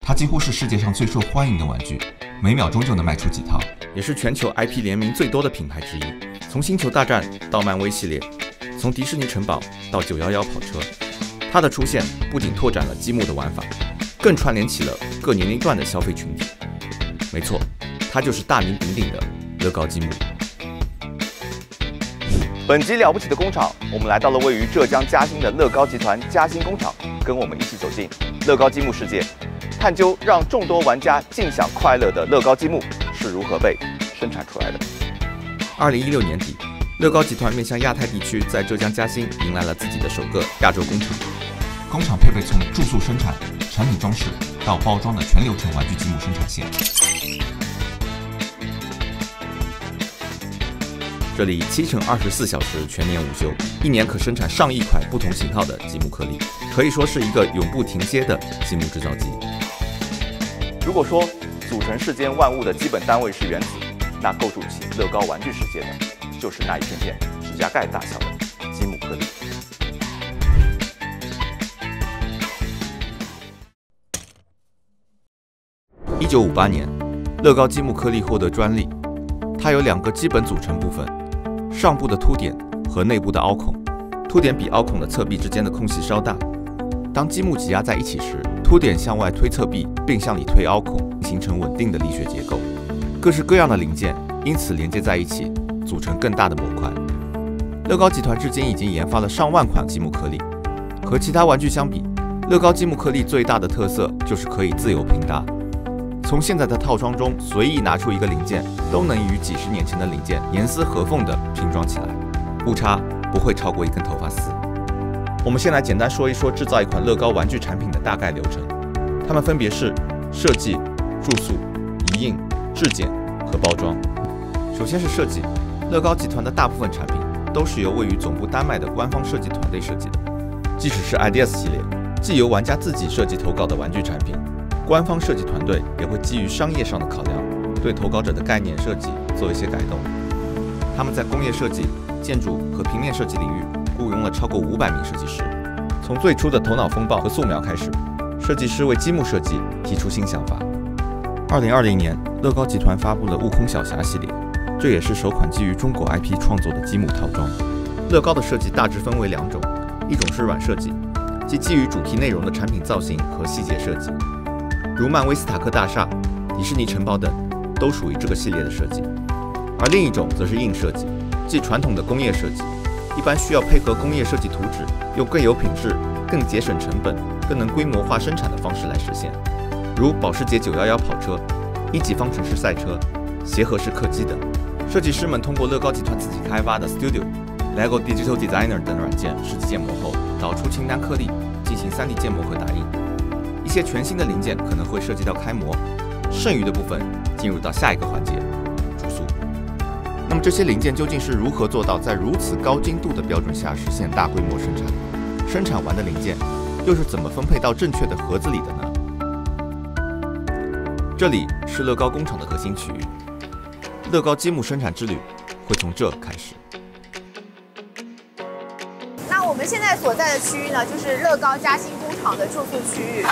它几乎是世界上最受欢迎的玩具，每秒钟就能卖出几套，也是全球 IP 联名最多的品牌之一。从星球大战到漫威系列，从迪士尼城堡到911跑车，它的出现不仅拓展了积木的玩法，更串联起了各年龄段的消费群体。没错，它就是大名鼎鼎的乐高积木。本集了不起的工厂，我们来到了位于浙江嘉兴的乐高集团嘉兴工厂，跟我们一起走进乐高积木世界，探究让众多玩家尽享快乐的乐高积木是如何被生产出来的。2016年底，乐高集团面向亚太地区，在浙江嘉兴迎来了自己的首个亚洲工厂。工厂配备从注塑生产、产品装饰到包装的全流程玩具积木生产线。这里7×24小时全年无休，一年可生产上亿款不同型号的积木颗粒，可以说是一个永不停歇的积木制造机。如果说组成世间万物的基本单位是原子，那构筑起乐高玩具世界的，就是那一片片指甲盖大小的积木颗粒。1958年，乐高积木颗粒获得专利，它有2个基本组成部分。上部的凸点和内部的凹孔，凸点比凹孔的侧壁之间的空隙稍大。当积木挤压在一起时，凸点向外推侧壁，并向里推凹孔，形成稳定的力学结构。各式各样的零件因此连接在一起，组成更大的模块。乐高集团至今已经研发了上万款积木颗粒。和其他玩具相比，乐高积木颗粒最大的特色就是可以自由拼搭。从现在的套装中随意拿出一个零件，都能与几十年前的零件严丝合缝地拼装起来，误差不会超过1根头发丝。我们先来简单说一说制造一款乐高玩具产品的大概流程，它们分别是设计、注塑、移印、制件和包装。首先是设计，乐高集团的大部分产品都是由位于总部丹麦的官方设计团队设计的，即使是 Ideas 系列，既由玩家自己设计投稿的玩具产品，官方设计团队也会基于商业上的考量，对投稿者的概念设计做一些改动。他们在工业设计、建筑和平面设计领域雇佣了超过500名设计师。从最初的头脑风暴和素描开始，设计师为积木设计提出新想法。2020年，乐高集团发布了悟空小侠系列，这也是首款基于中国 IP 创作的积木套装。乐高的设计大致分为2种，一种是软设计，即基于主题内容的产品造型和细节设计。如漫威斯塔克大厦、迪士尼城堡等，都属于这个系列的设计。而另一种则是硬设计，即传统的工业设计，一般需要配合工业设计图纸，用更有品质、更节省成本、更能规模化生产的方式来实现。如保时捷911跑车、1级方程式赛车、协和式客机等。设计师们通过乐高集团自己开发的 Studio、LEGO Digital Designer 等软件设计建模后，导出清单颗粒，进行3D 建模和打印。一些全新的零件可能会涉及到开模，剩余的部分进入到下一个环节——注塑。那么这些零件究竟是如何做到在如此高精度的标准下实现大规模生产？生产完的零件又是怎么分配到正确的盒子里的呢？这里是乐高工厂的核心区域，乐高积木生产之旅会从这开始。我们现在所在的区域呢，就是乐高嘉兴工厂的注塑区域。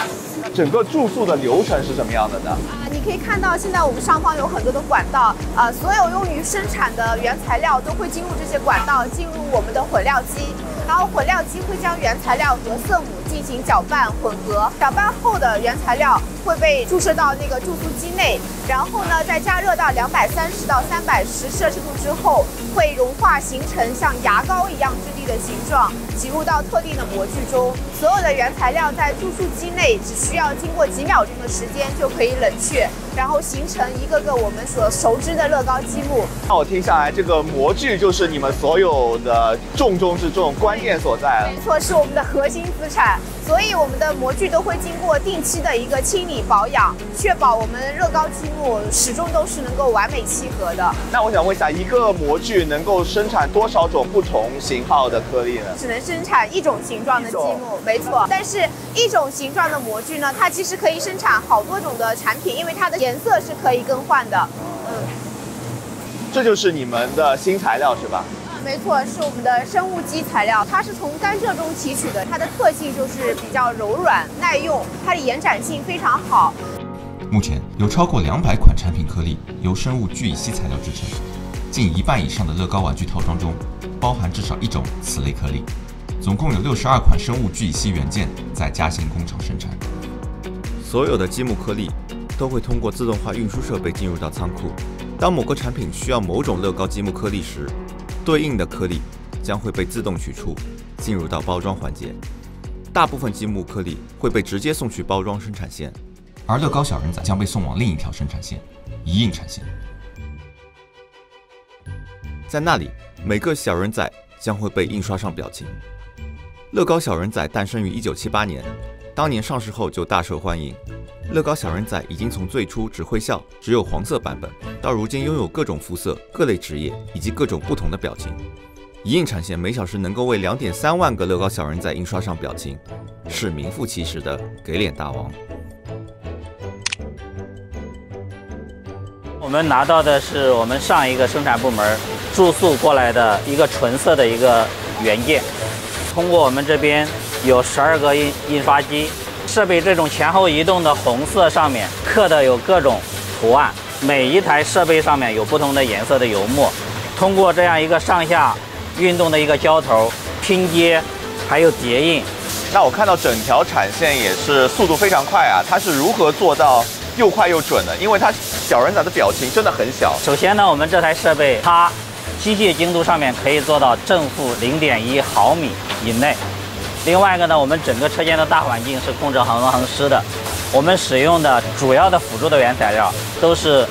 整个注塑的流程是怎么样的呢？你可以看到，现在我们上方有很多的管道，所有用于生产的原材料都会经入这些管道，进入我们的混料机，然后混料机会将原材料和色母进行搅拌混合，搅拌后的原材料会被注射到那个注塑机内，然后呢，在加热到230到310摄氏度之后，会融化形成像牙膏一样质地的形状，挤入到特定的模具中。所有的原材料在注塑机内只需要经过几秒钟的时间就可以冷却，然后形成一个个我们所熟知的乐高积木。那我听下来，这个模具就是你们所有的重中之重、关键所在了。没错，是我们的核心资产。所以我们的模具都会经过定期的一个清理保养，确保我们乐高积木始终都是能够完美契合的。那我想问一下，一个模具能够生产多少种不同型号的颗粒呢？只能生产1种形状的积木，没错。但是1种形状的模具呢，它其实可以生产好多种的产品，因为它的颜色是可以更换的。这就是你们的新材料是吧？没错，是我们的生物基材料，它是从甘蔗中提取的，它的特性就是比较柔软耐用，它的延展性非常好。目前有超过200款产品颗粒由生物聚乙烯材料制成，近1半以上的乐高玩具套装中包含至少1种此类颗粒。总共有62款生物聚乙烯元件在嘉兴工厂生产。所有的积木颗粒都会通过自动化运输设备进入到仓库。当某个产品需要某种乐高积木颗粒时，对应的颗粒将会被自动取出，进入到包装环节。大部分积木颗粒会被直接送去包装生产线，而乐高小人仔将被送往另一条生产线——一印产线。在那里，每个小人仔将会被印刷上表情。乐高小人仔诞生于1978年，当年上市后就大受欢迎。乐高小人仔已经从最初只会笑、只有黄色版本，到如今拥有各种肤色、各类职业以及各种不同的表情。一印产线每小时能够为2.3万个乐高小人仔印刷上表情，是名副其实的给脸大王。我们拿到的是我们上一个生产部门注塑过来的一个纯色的一个原件。通过我们这边有12个印刷机，设备这种前后移动的红色上面刻的有各种图案，每一台设备上面有不同的颜色的油墨。通过这样一个上下运动的一个胶头拼接，还有叠印。那我看到整条产线也是速度非常快啊，它是如何做到又快又准的？因为它小人仔的表情真的很小。首先呢，我们这台设备它机械精度上面可以做到正负0.1毫米以内。另外一个呢，我们整个车间的大环境是控制恒温恒湿的。我们使用的主要的辅助的原材料都是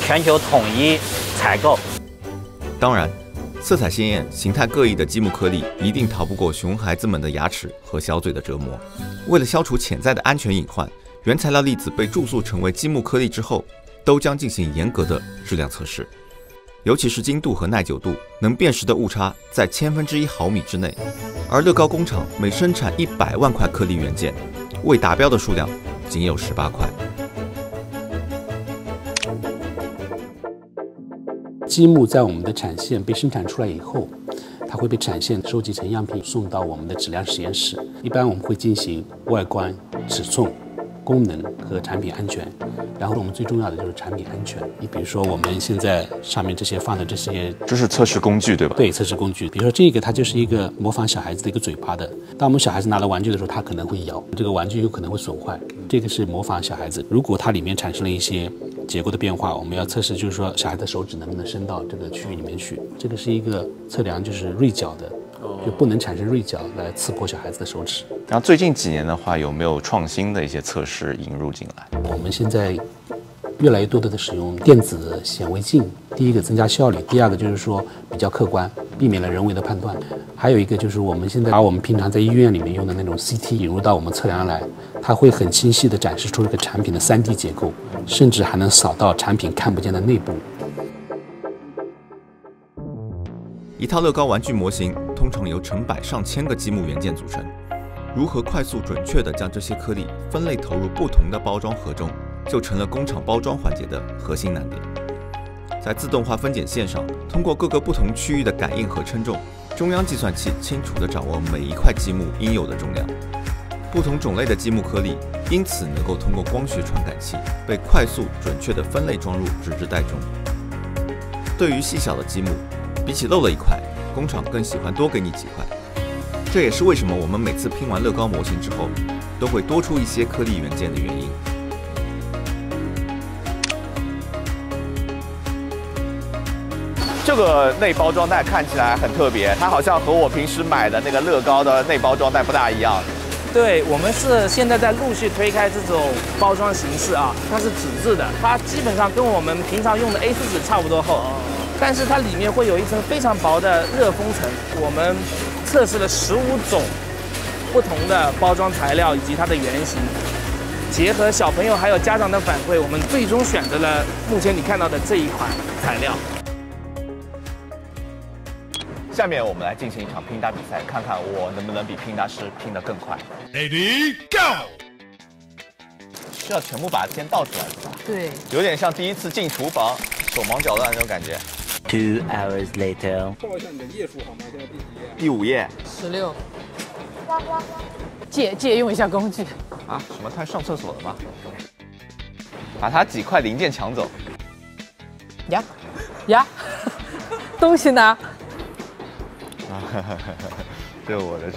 全球统一采购。当然，色彩鲜艳、形态各异的积木颗粒一定逃不过熊孩子们的牙齿和小嘴的折磨。为了消除潜在的安全隐患，原材料粒子被注塑成为积木颗粒之后，都将进行严格的质量测试。尤其是精度和耐久度，能辨识的误差在1/1000毫米之内。而乐高工厂每生产100万块颗粒元件，未达标的数量仅有18块。积木在我们的产线被生产出来以后，它会被产线收集成样品，送到我们的质量实验室。一般我们会进行外观、尺寸、功能和产品安全。然后我们最重要的就是产品安全。你比如说我们现在上面这些放的这些，这是测试工具对吧？对，测试工具。比如说这个，它就是一个模仿小孩子的一个嘴巴的。当我们小孩子拿了玩具的时候，他可能会咬，这个玩具有可能会损坏。这个是模仿小孩子。如果它里面产生了一些结构的变化，我们要测试，就是说小孩的手指能不能伸到这个区域里面去。这个是一个测量，就是锐角的，就不能产生锐角来刺破小孩子的手指。然后最近几年的话，有没有创新的一些测试引入进来？我们现在越来越多的使用电子显微镜，第一个增加效率，第二个就是说比较客观，避免了人为的判断。还有一个就是我们现在把我们平常在医院里面用的那种 CT 引入到我们测量来，它会很清晰地展示出这个产品的3D 结构，甚至还能扫到产品看不见的内部。一套乐高玩具模型通常由成百上千个积木元件组成，如何快速准确地将这些颗粒分类投入不同的包装盒中，就成了工厂包装环节的核心难点。在自动化分拣线上，通过各个不同区域的感应和称重，中央计算器清楚地掌握每一块积木应有的重量。不同种类的积木颗粒因此能够通过光学传感器被快速准确地分类装入纸质袋中。对于细小的积木，比起漏了一块，工厂更喜欢多给你几块。这也是为什么我们每次拼完乐高模型之后，都会多出一些颗粒元件的原因。这个内包装袋看起来很特别，它好像和我平时买的那个乐高的内包装袋不大一样。对，我们是现在在陆续推开这种包装形式啊，它是纸质的，它基本上跟我们平常用的 A4 纸差不多厚，但是它里面会有一层非常薄的热封层。我们测试了15种不同的包装材料以及它的原型，结合小朋友还有家长的反馈，我们最终选择了目前你看到的这一款材料。下面我们来进行一场拼搭比赛，看看我能不能比拼搭师拼得更快。Ready go！ 需要全部把它先倒出来，是吧？对，有点像第一次进厨房手忙脚乱那种感觉。2 hours later， 报一下你的页数好吗？现在第几页？第5页。16。借用一下工具。啊？什么？他上厕所了吗？把他几块零件抢走。呀，东西呢？这我的，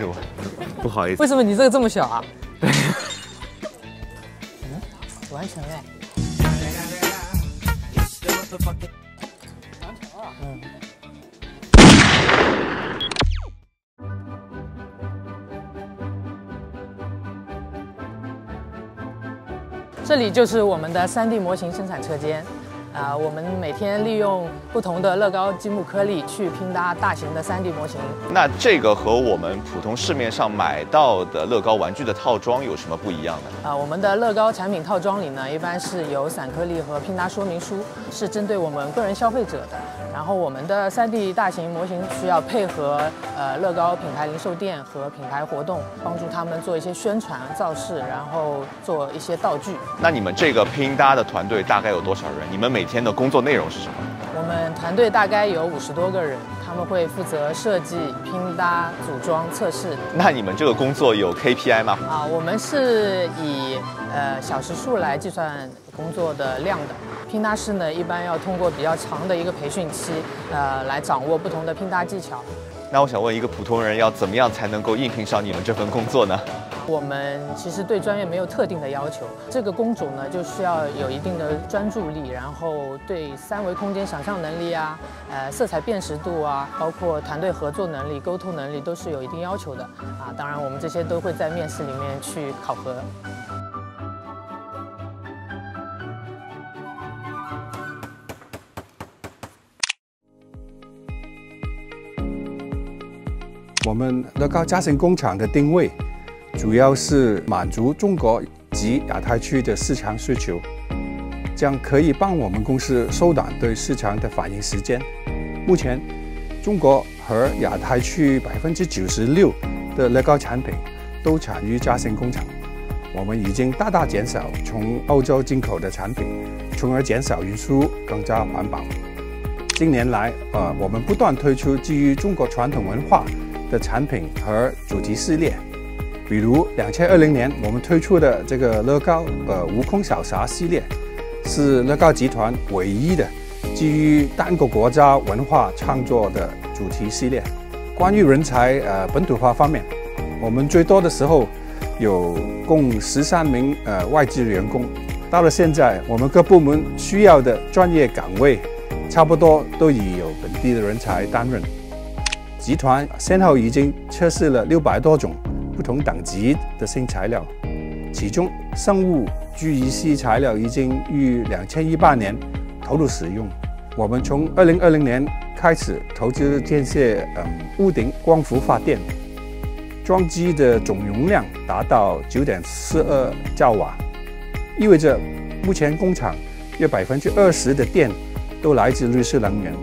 不好意思。为什么你这个这么小啊？完成了。这里就是我们的3D 模型生产车间。我们每天利用不同的乐高积木颗粒去拼搭大型的3D 模型。那这个和我们普通市面上买到的乐高玩具的套装有什么不一样呢？我们的乐高产品套装里呢，一般是有散颗粒和拼搭说明书，是针对我们个人消费者的。然后我们的3D 大型模型需要配合乐高品牌零售店和品牌活动，帮助他们做一些宣传造势，然后做一些道具。那你们这个拼搭的团队大概有多少人？你们每天的工作内容是什么？我们团队大概有50多个人，他们会负责设计、拼搭、组装、测试。那你们这个工作有 KPI 吗？我们是以小时数来计算工作的量的。拼搭师呢，一般要通过比较长的一个培训期，来掌握不同的拼搭技巧。那我想问，一个普通人要怎么样才能够应聘上你们这份工作呢？我们其实对专业没有特定的要求，这个工种呢就需要有一定的专注力，然后对3维空间想象能力啊，色彩辨识度啊，包括团队合作能力、沟通能力都是有一定要求的啊。当然，我们这些都会在面试里面去考核。我们乐高嘉兴工厂的定位主要是满足中国及亚太区的市场需求，这样可以帮我们公司缩短对市场的反应时间。目前，中国和亚太区96%的乐高产品都产于嘉兴工厂。我们已经大大减少从欧洲进口的产品，从而减少运输，更加环保。近年来，我们不断推出基于中国传统文化的产品和主题系列，比如2020年我们推出的这个乐高悟空小侠系列，是乐高集团唯一的基于单个国家文化创作的主题系列。关于人才本土化方面，我们最多的时候有共13名外籍员工。到了现在，我们各部门需要的专业岗位差不多都已有本地的人才担任。集团先后已经测试了600多种不同等级的新材料，其中生物GEC 材料已经于2018年投入使用。我们从2020年开始投资建设屋顶光伏发电，装机的总容量达到9.42兆瓦，意味着目前工厂约20%的电都来自绿色能源。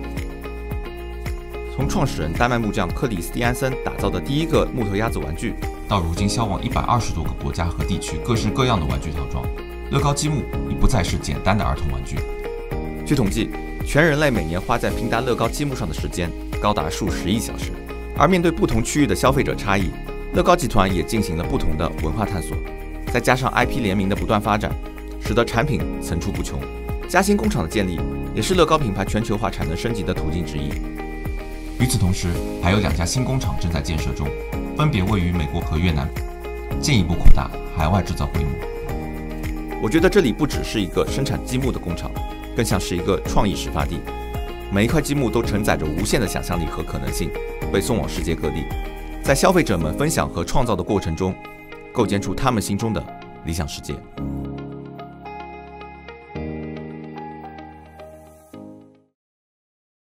从创始人丹麦木匠克里斯蒂安森打造的第一个木头鸭子玩具，到如今销往120多个国家和地区各式各样的玩具套装，乐高积木已不再是简单的儿童玩具。据统计，全人类每年花在拼搭乐高积木上的时间高达数十亿小时。而面对不同区域的消费者差异，乐高集团也进行了不同的文化探索，再加上 IP 联名的不断发展，使得产品层出不穷。嘉兴工厂的建立也是乐高品牌全球化产能升级的途径之一。与此同时，还有2家新工厂正在建设中，分别位于美国和越南，进一步扩大海外制造规模。我觉得这里不只是一个生产积木的工厂，更像是一个创意始发地。每一块积木都承载着无限的想象力和可能性，被送往世界各地，在消费者们分享和创造的过程中，构建出他们心中的理想世界。